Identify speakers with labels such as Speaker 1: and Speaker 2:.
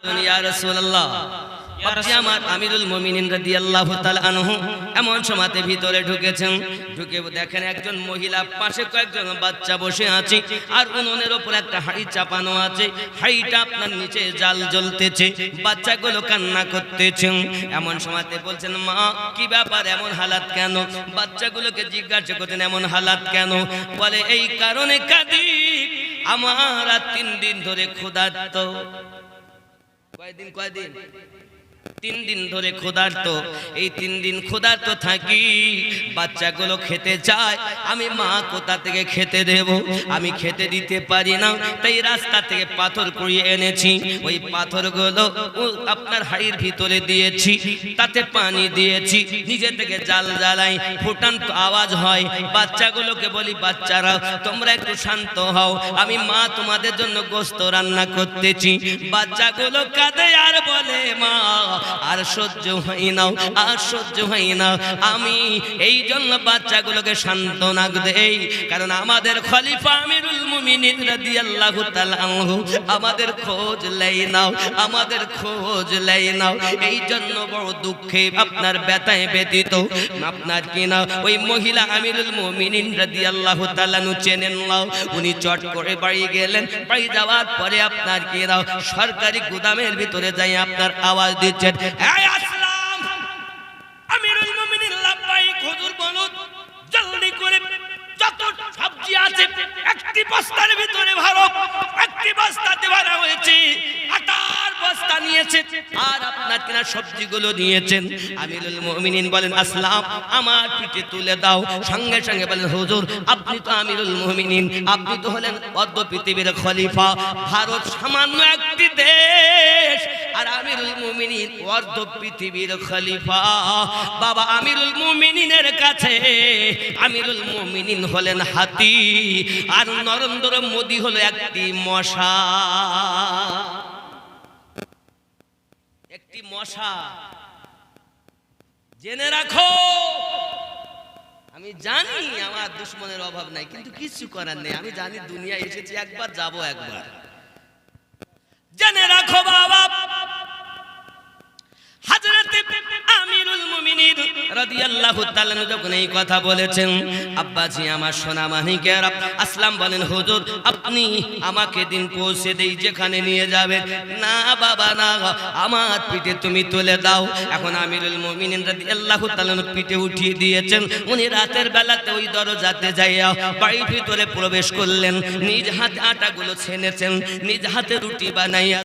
Speaker 1: ইয়া রাসূলুল্লাহ, আপনি আমার আমিরুল মুমিনিন রাদিয়াল্লাহু তাআলা আনহু এমন সময়তে ভিতরে ঢুকেছেন। ঢুকে দেখেন একজন মহিলা, পাশে কয়েকজন বাচ্চা বসে আছে, আর উনুনের উপর একটা হাঁড়ি চাপানো আছে। হাঁড়িটা আপনার নিচে জাল জ্বলতেছে, বাচ্চাগুলো কান্না করতেছে। এমন সময়তে বলছেন, মা কি ব্যাপার, এমন হালাত কেন? বাচ্চাগুলোকে জিজ্ঞাসা করতেন এমন হালাত কেন? বলে এই কারণে কাঁদি, আমার আর 3 দিন ধরে ক্ষুধার্ত। কয়দিন 3 দিন ধরে ক্ষুধার্ত। এই 3 দিন ক্ষুধার্ত থাকি, বাচ্চাগুলো খেতে চায়, আমি মা কোথা থেকে খেতে দেব? আমি খেতে দিতে পারি না, তাই রাস্তা থেকে পাথর কুড়িয়ে এনেছি। ওই পাথরগুলো আপনার হাড়ির ভিতরে দিয়েছি, তাতে পানি দিয়েছি, নিজে থেকে জাল জ্বালাই, ফুটান্ত আওয়াজ হয়। বাচ্চাগুলোকে বলি, বাচ্চারা তোমরা একটু শান্ত হও, আমি মা তোমাদের জন্য গোশত রান্না করতেছি। বাচ্চাগুলো কাঁদে আর বলে, মা আর সহ্য হয় না, আর সহ্য হয় না। আমি এই জন্য বাচ্চাগুলোকে সান্ত্বনা দেই, কারণ আমাদের খলিফা আমিরুল মুমিনিন রাদিয়াল্লাহু তাআলা আনহু আমাদের খোঁজ লেই নাও, আমাদের খোঁজ লেই নাও। এই জন্য বড় দুঃখে আপনার ব্যথায় ব্যতীত আপনার কিনা ওই মহিলা আমিরুল মুমিনিন রাদিয়াল্লাহু তাআলা নু চেনেন নাও। উনি চট করে বাড়ি গেলেন। বাড়ি যাওয়ার পরে আপনার কিনা সরকারি গুদামের ভিতরে যাই আপনার আওয়াজ দিচ্ছেন, এই আসলাম আমিরুল মুমিনিন লাব্বাইক হুজুর, বলুন জলদি করে যত সবজি আছে একটি বস্তার ভিতরে ভরো। একটি বস্তাতে ভরা হয়েছে, আটার বস্তা নিয়েছে, আর আপনার কিনা সবজিগুলো নিয়েছেন। আমিরুল মুমিনিন বলেন, আসলাম আমার পিঠে তুলে দাও। সঙ্গে সঙ্গে বলেন, হুজুর আপনি তো আমিরুল মুমিনিন, আপনি তো হলেন অর্ধ পৃথিবীর খলিফা। ভারত সামান্য একটি দেশ, আর আমিরুল মুমিনিন অর্ধ পৃথিবীর খলিফা। বাবা আমিরুল মুমিনিনের কাছে আমিরুল মুমিনিন হলেন হাতি, আর নরেন্দ্র মোদী হলো একটি মশা। একটি মশা, জেনে রাখো। আমি জানি আমার দুশ্মনের অভাব নাই, কিন্তু কিছু করার নেই। আমি জানি দুনিয়া এসেছি একবার, যাব একবার। জেনে রাখো বাবা, হযরত আমিরুল মুমিনিন রাদিয়াল্লাহু তাআলা যখন এই কথা বলেছেন, আব্বাজি আমার সোনা মানিকেরা, আসলাম বলেন, হুজুর আপনি আমাকে দিন পৌঁছে দেই যেখানে নিয়ে যাবেন। না বাবা না, আমার পিঠে তুমি তুলে দাও। এখন আমিরুল মুমিনিন রাদিয়াল্লাহু তাআলা পিঠে উঠিয়ে দিয়েছেন। উনি রাতের বেলাতে ওই দরজাতে যাইয়া বাড়ির ভিতরে প্রবেশ করলেন, নিজ হাতে আটাগুলো ছেনেছেন, নিজ হাতে রুটি বানাইয়া